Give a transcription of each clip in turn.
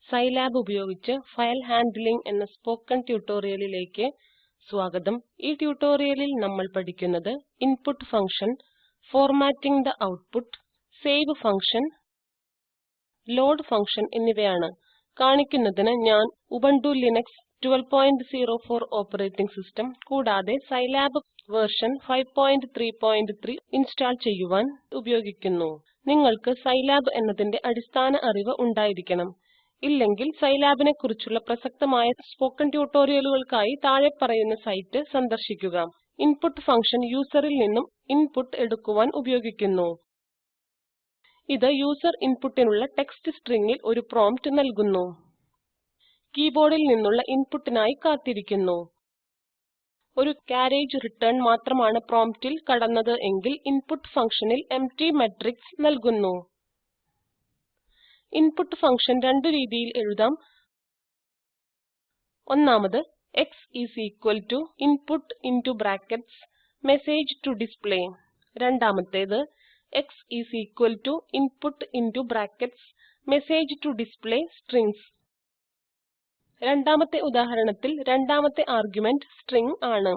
Scilab ഉപയോഗിച്ച് file handling എന്ന spoken ട്യൂട്ടോറിയലിലേക്ക് സ്വാഗതം. ഈ ട്യൂട്ടോറിയലിൽ നമ്മൾ പഠിക്കുന്നത് input function, formatting the output, save function, load function എന്നിവയാണ്. കാണിക്കുന്നതിന് ഞാൻ ഉബുണ്ടു ലിനക്സ് 12.04 ഓപ്പറേറ്റിംഗ് സിസ്റ്റം കൂടാതെ Scilab വേർഷൻ 5.3.3 ഇൻസ്റ്റാൾ ചെയ്യുവാൻ ഉപയോഗിക്കുന്നു. നിങ്ങൾക്ക് Scilab എന്നതിന്റെ അടിസ്ഥാന അറിവ് ഉണ്ടായിരിക്കണം. ഇല്ലെങ്കിൽ Scilabനെ കുറിച്ചുള്ള പ്രസക്തമായ സ്പോക്കൺ ട്യൂട്ടോറിയലുകൾക്കായി താഴെ പറയുന്ന സൈറ്റ് സന്ദർശിക്കുക. ഇൻപുട്ട് ഫംഗ്ഷൻ യൂസറിൽ നിന്നും ഇൻപുട്ട് എടുക്കുവാൻ ഉപയോഗിക്കുന്നു. ഇത് യൂസർ ഇൻപുട്ടിനുള്ള ടെക്സ്റ്റ് സ്ട്രിംഗിൽ ഒരു പ്രോംപ്റ്റ് നൽകുന്നു. കീബോർഡിൽ നിന്നുള്ള ഇൻപുട്ടിനായി കാത്തിരിക്കുന്നു. ഒരു കാരേജ് റിട്ടേൺ മാത്രമാണ് പ്രോംപ്റ്റിൽ കടന്നത് എങ്കിൽ ഇൻപുട്ട് ഫംഗ്ഷനിൽ എംപ്റ്റി മാട്രിക്സ് നൽകുന്നു. ഇൻപുട്ട് ഫംഗ്ഷൻ രണ്ട് രീതിയിൽ എഴുതാം. ഒന്നാമത് x is equal to input into brackets message to display. രണ്ടാമത്തേത് x is equal to input into brackets message to display strings. രണ്ടാമത്തെ ഉദാഹരണത്തിൽ രണ്ടാമത്തെ ആർഗ്യുമെന്റ് സ്ട്രിംഗ് ആണ്.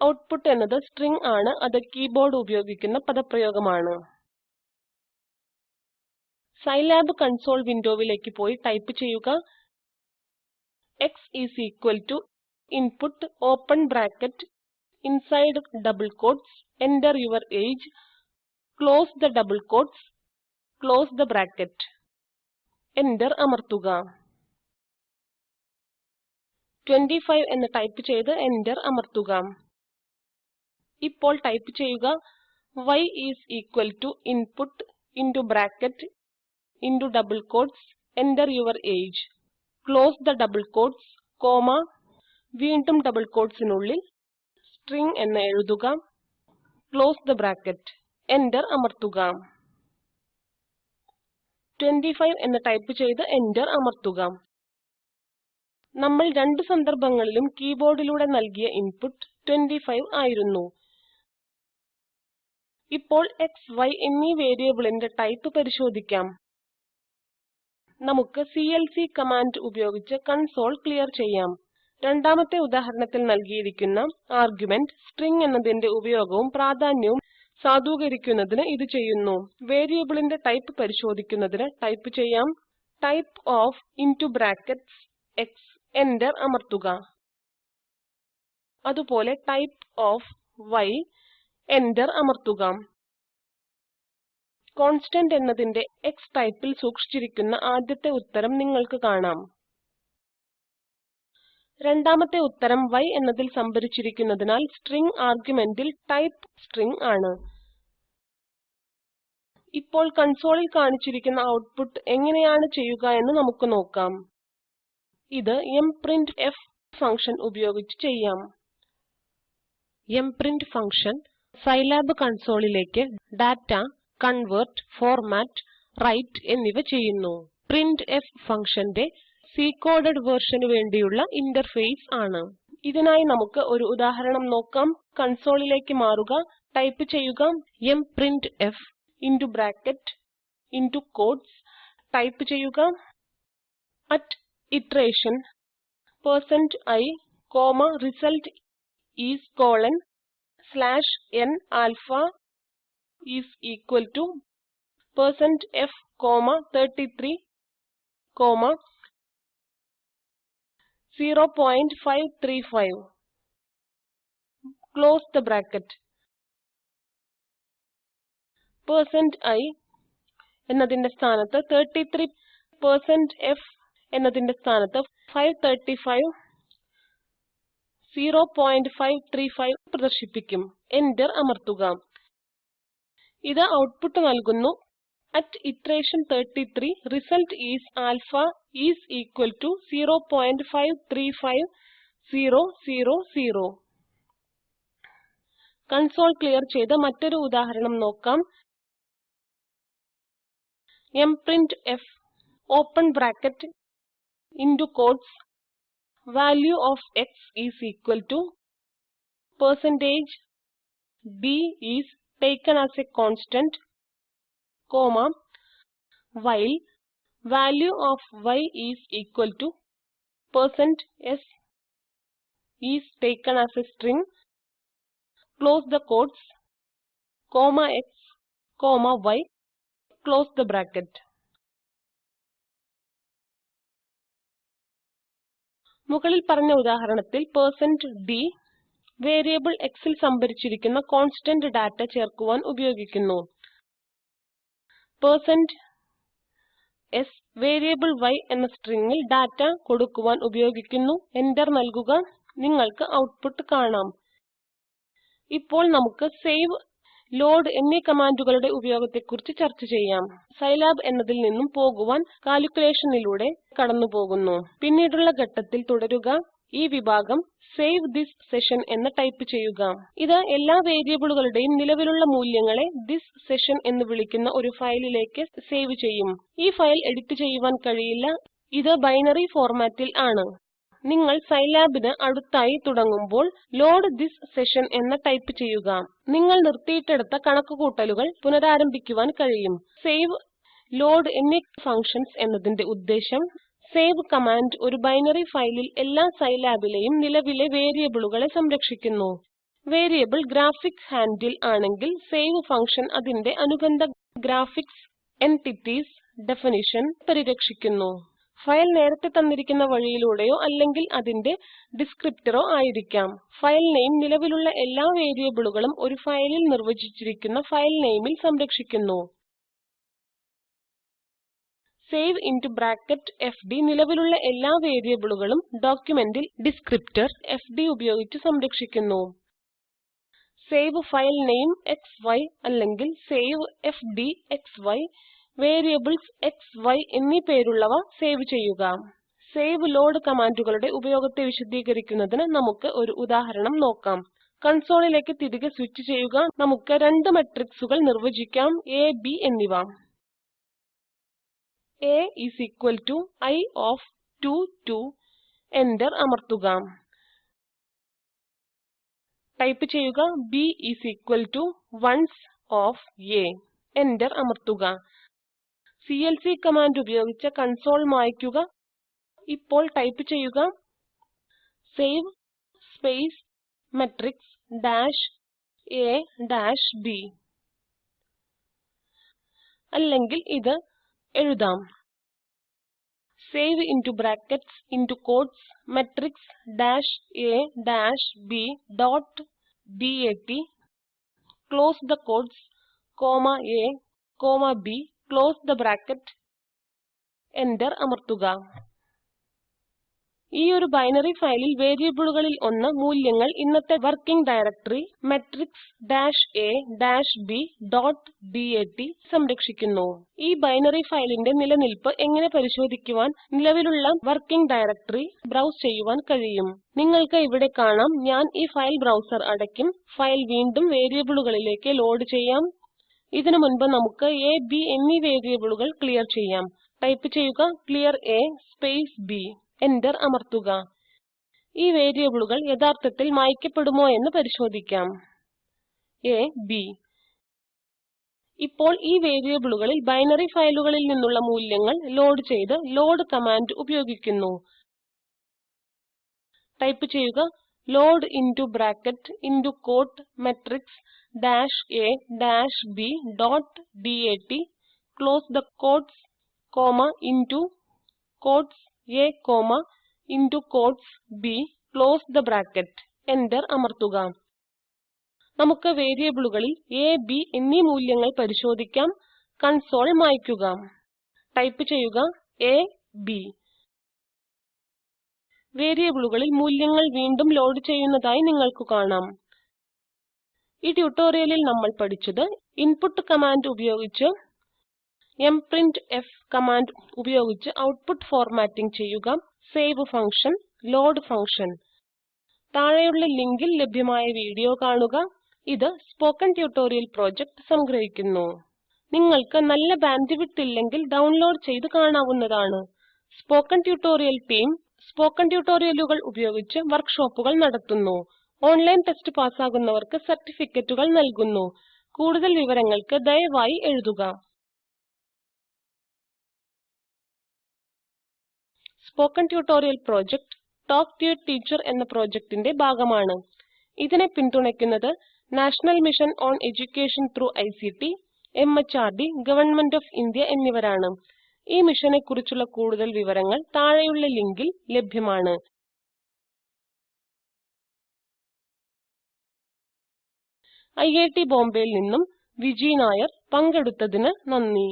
ഔട്ട്പുട്ട് എന്നത് സ്ട്രിംഗ് ആണ്. അത് കീബോർഡ് ഉപയോഗിക്കുന്ന പദപ്രയോഗമാണ്. Scilab കൺസോൾ വിൻഡോവിലേക്ക് പോയി ടൈപ്പ് ചെയ്യുക x is equal to input open bracket inside double quotes enter your age close the double quotes close the bracket enter അമർത്തുക. 25 എന്ന് ടൈപ്പ് ചെയ്ത് enter അമർത്തുക. ഇപ്പോൾ ടൈപ്പ് ചെയ്യുക y is equal to input into bracket into double quotes enter your age close the double quotes comma വീണ്ടും double quotesനുള്ളിൽ string എന്ന് എഴുതുക close the bracket enter അമർത്തുക. 25 എന്ന് ടൈപ്പ് ചെയ്ത് enter അമർത്തുക. നമ്മൾ രണ്ട് സന്ദർഭങ്ങളിലും കീബോർഡിലൂടെ നൽകിയ ഇൻപുട്ട് 25 ആയിരുന്നു. ഇപ്പോൾ x, y എന്നീ വേരിയബിളിന്റെ ടൈപ്പ് പരിശോധിക്കാം. നമുക്ക് clc കമാൻഡ് ഉപയോഗിച്ച് കൺസോൾ ക്ലിയർ ചെയ്യാം. രണ്ടാമത്തെ ഉദാഹരണത്തിൽ നൽകിയിരിക്കുന്ന ആർഗ്യുമെന്റ് സ്ട്രിംഗ് എന്നതിന്റെ ഉപയോഗവും പ്രാധാന്യവും സാധൂകരിക്കുന്നതിന് ഇത് ചെയ്യുന്നു. വേരിയബിളിന്റെ ടൈപ്പ് പരിശോധിക്കുന്നതിന് ടൈപ്പ് ചെയ്യാം type of into brackets x enter അമർത്തുക. അതുപോലെ type of y enter അമർത്തുക. കോൺസ്റ്റന്റ് എന്നതിന്റെ x ടൈപ്പിൽ സൂക്ഷിച്ചിരിക്കുന്ന ആദ്യത്തെ ഉത്തരം നിങ്ങൾക്ക് കാണാം. രണ്ടാമത്തെ ഉത്തരം y എന്നതിൽ സംഭരിച്ചിരിക്കുന്നതിനാൽ സ്ട്രിംഗ് ആർഗ്യുമെന്റിൽ ടൈപ്പ് സ്ട്രിംഗ് ആണ്. ഇപ്പോൾ കൺസോളിൽ കാണിച്ചിരിക്കുന്ന ഔട്ട്പുട്ട് എങ്ങനെയാണ് ചെയ്യുക എന്ന് നമുക്ക് നോക്കാം. ഇത് mprintf ഫംഗ്ഷൻ ഉപയോഗിച്ച് ചെയ്യാം. mprint ഫംഗ്ഷൻ Scilab കൺസോളിലേക്ക് ഡാറ്റ convert, format, write എന്നിവ ചെയ്യുന്നു. printf ഫംഗ്ഷന്റെ C-coded വേർഷന് വേണ്ടിയുള്ള ഇന്റർഫേസ് ആണ്. ഇതിനായി നമുക്ക് ഒരു ഉദാഹരണം നോക്കാം. കൺസോളിലേക്ക് മാറുക. ടൈപ്പ് ചെയ്യുക mprintf into bracket into quotes type ചെയ്യുക at iteration %i, result is :n alpha is equal to %f, 33, 0.535 close the bracket. %i എന്നതിന്റെ സ്ഥാനത്ത് 33, %f എന്നതിന്റെ സ്ഥാനത്ത് 535, 0.535 പ്രദർശിപ്പിക്കും. Enter അമർത്തുക. ഇത് ഔട്ട്പുട്ട് നൽകുന്നു at iteration 33 result is alpha is equal to 0.535000. Console clear ചെയ്ത് മറ്റൊരു ഉദാഹരണം നോക്കാം. mprintf open bracket into quotes value of x is equal to %d is taken as a constant, while value of y is equal to %s is taken as a string, close the quotes, comma x, comma y, close the bracket. മുകളിൽ പറഞ്ഞ ഉദാഹരണത്തിൽ %d variable x ൽ സംഭരിച്ചിരിക്കുന്ന constant data ചേർക്കുവാൻ ഉപയോഗിക്കുന്നു. %s variable y എന്ന സ്ട്രിംഗിൽ data കൊടുക്കുവാൻ ഉപയോഗിക്കുന്നു. Enter നൽകുക. നിങ്ങൾക്ക് ഔട്ട്പുട്ട് കാണാം. ഇപ്പോൾ നമുക്ക് സേവ്, ലോഡ് എന്നീ കമാൻഡുകളുടെ ഉപയോഗത്തെക്കുറിച്ച് ചർച്ച ചെയ്യാം. Scilab എന്നതിൽ നിന്നും പോകുവാൻ കാൽക്കുലേഷനിലൂടെ കടന്നുപോകുന്നു. പിന്നീടുള്ള ഘട്ടത്തിൽ തുടരുക. ഈ വിഭാഗം സേവ് ദിസ് സെഷൻ എന്ന് ടൈപ്പ് ചെയ്യുക. ഇത് എല്ലാ വേരിയബിളുകളുടെയും നിലവിലുള്ള മൂല്യങ്ങളെ ദിസ് സെഷൻ എന്ന് വിളിക്കുന്ന ഒരു ഫയലിലേക്ക് സേവ് ചെയ്യും. ഈ ഫയൽ എഡിറ്റ് ചെയ്യുവാൻ കഴിയില്ല. ഇത് ബൈനറി ഫോർമാറ്റിൽ ആണ്. നിങ്ങൾ Scilabന് അടുത്തായി തുടങ്ങുമ്പോൾ ലോഡ് ദിസ് സെഷൻ എന്ന് ടൈപ്പ് ചെയ്യുക. നിങ്ങൾ നിർത്തിയിട്ടെടുത്ത കണക്കുകൂട്ടലുകൾ പുനരാരംഭിക്കുവാൻ കഴിയും. സേവ്, ലോഡ് എന്നീ ഫങ്ഷൻസ് എന്നതിന്റെ ഉദ്ദേശം സേവ് കമാൻഡ് ഒരു ബൈനറി ഫയലിൽ എല്ലാ Scilabലെയും നിലവിലെ വേരിയബിളുകളെ സംരക്ഷിക്കുന്നു. വേരിയബിൾ ഗ്രാഫിക്സ് ഹാൻഡിൽ ആണെങ്കിൽ സേവ് ഫങ്ഷൻ അതിന്റെ അനുബന്ധ ഗ്രാഫിക്സ് എന്റിറ്റീസ് ഡെഫിനിഷൻ പരിരക്ഷിക്കുന്നു. ഫയൽ നേരത്തെ തന്നിരിക്കുന്ന വഴിയിലൂടെയോ അല്ലെങ്കിൽ അതിന്റെ ഡിസ്ക്രിപ്റ്ററോ ആയിരിക്കാം. ഫയൽ നെയിം നിലവിലുള്ള എല്ലാ വേരിയബിളുകളും ഒരു ഫയലിൽ നിർവചിച്ചിരിക്കുന്ന ഫയൽ നെയിമിൽ സംരക്ഷിക്കുന്നു. സേവ് ഇൻടു ബ്രാക്കറ്റ് fd നിലവിലുള്ള എല്ലാ വേരിയബിളുകളും ഡോക്യുമെന്റിൽ ഡിസ്ക്രിപ്റ്റർ fd ഉപയോഗിച്ച് സംരക്ഷിക്കുന്നു. സേവ് ഫയൽ നെയിം xy അല്ലെങ്കിൽ save fd xy variables x, y എന്നീ പേരുള്ളവ സേവ് ചെയ്യുക. സേവ്, ലോഡ് കമാൻഡുകളുടെ ഉപയോഗത്തെ വിശദീകരിക്കുന്നതിന് നമുക്ക് ഒരു ഉദാഹരണം നോക്കാം. കൺസോളിലേക്ക് തിരികെ സ്വിച്ച് ചെയ്യുക. നമുക്ക് രണ്ട് മെട്രിക്സുകൾ നിർവചിക്കാം, a, b എന്നിവ. a is equal to I of 2, 2. Enter അമർത്തുക. ടൈപ്പ് ചെയ്യുക b is equal to ones of a. Enter അമർത്തുക. clc കമാൻഡ് ഉപയോഗിച്ച് കൺസോൾ മായ്ക്കുക. ഇപ്പോൾ ടൈപ്പ് ചെയ്യുക save space matrix dash a dash b. അല്ലെങ്കിൽ ഇത് എഴുതാം save into brackets into quotes matrix dash a dash b dot dat close the quotes comma a comma b close the bracket. Enter അമർത്തുക. ഈ ഒരു binary ഫയലിൽ വേരിയബിളുകളിൽ ഒന്ന് മൂല്യങ്ങൾ ഇന്നത്തെ working directory matrix dash a dash b dot dat സംരക്ഷിക്കുന്നു. ഈ ബൈനറി ഫയലിന്റെ നിലനിൽപ്പ് എങ്ങനെ പരിശോധിക്കുവാൻ നിലവിലുള്ള വർക്കിംഗ് ഡയറക്ടറി ബ്രൗസ് ചെയ്യുവാൻ കഴിയും. നിങ്ങൾക്ക് ഇവിടെ കാണാം. ഞാൻ ഈ ഫയൽ ബ്രൗസർ അടയ്ക്കും. ഫയൽ വീണ്ടും വേരിയബിളുകളിലേക്ക് ലോഡ് ചെയ്യാം. ഇതിനു മുൻപ് നമുക്ക് a, b എന്നീ വേരിയബിളുകൾ ക്ലിയർ ചെയ്യാം. ടൈപ്പ് ചെയ്യുക clear a space b. Enter അമർത്തുക. ഈ വേരിയബിളുകൾ യഥാർത്ഥത്തിൽ മായ്ക്കപ്പെടുമോ എന്ന് പരിശോധിക്കാം. a, b. ഇപ്പോൾ ഈ വേരിയബിളുകളിൽ ബൈനറി ഫയലുകളിൽ നിന്നുള്ള മൂല്യങ്ങൾ ലോഡ് ചെയ്ത് ലോഡ് കമാൻഡ് ഉപയോഗിക്കുന്നു. ടൈപ്പ് ചെയ്യുക load into bracket into quote matrix dash a dash b dot dat close the quotes comma into quotes a comma into quotes b close the bracket. Enter അമർത്തുക. നമുക്ക് വേരിയബിളുകളിൽ a, b എന്നീ മൂല്യങ്ങൾ പരിശോധിക്കാം. Console മായ്ക്കുക. Type ചെയ്യുക a, b. വേരിയബിളുകളിൽ മൂല്യങ്ങൾ വീണ്ടും ലോഡ് ചെയ്യുന്നതായി നിങ്ങൾക്ക് കാണാം. ഈ ട്യൂട്ടോറിയലിൽ നമ്മൾ പഠിച്ചത് ഇൻപുട്ട് കമാൻഡ് ഉപയോഗിച്ച് mprintf കമാൻഡ് ഉപയോഗിച്ച് ഔട്ട്പുട്ട് ഫോർമാറ്റിംഗ് ചെയ്യുക, സേവ് ഫങ്ഷൻ, ലോഡ് ഫങ്ഷൻ. താഴെയുള്ള ലിങ്കിൽ ലഭ്യമായ വീഡിയോ കാണുക. ഇത് സ്പോക്കൻ ട്യൂട്ടോറിയൽ പ്രോജക്റ്റ് സംഗ്രഹിക്കുന്നു. നിങ്ങൾക്ക് നല്ല ബാൻഡ്വിഡ്ത്ത് ഇല്ലെങ്കിൽ ഡൗൺലോഡ് ചെയ്ത് കാണാവുന്നതാണ്. സ്പോക്കൻ ട്യൂട്ടോറിയൽ ടീം സ്പോക്കൻ ട്യൂട്ടോറിയലുകൾ ഉപയോഗിച്ച് വർക്ക്ഷോപ്പുകൾ നടത്തുന്നു. ഓൺലൈൻ ടെസ്റ്റ് പാസ്സാകുന്നവർക്ക് സർട്ടിഫിക്കറ്റുകൾ നൽകുന്നു. കൂടുതൽ വിവരങ്ങൾക്ക് ദയവായി എഴുതുക. Spoken tutorial project talk to a teacher എന്ന പ്രോജക്റ്റിന്റെ ഭാഗമാണ്. ഇതിനെ പിന്തുണയ്ക്കുന്നത് national mission on education through ICT, MHRD, government of India എന്നിവരാണ്. ഈ മിഷനെക്കുറിച്ചുള്ള കൂടുതൽ വിവരങ്ങൾ താഴെയുള്ള ലിങ്കിൽ ലഭ്യമാണ്. IIT ബോംബെയിൽ നിന്നും വിജി നായർ പങ്കെടുത്തതിന് നന്ദി.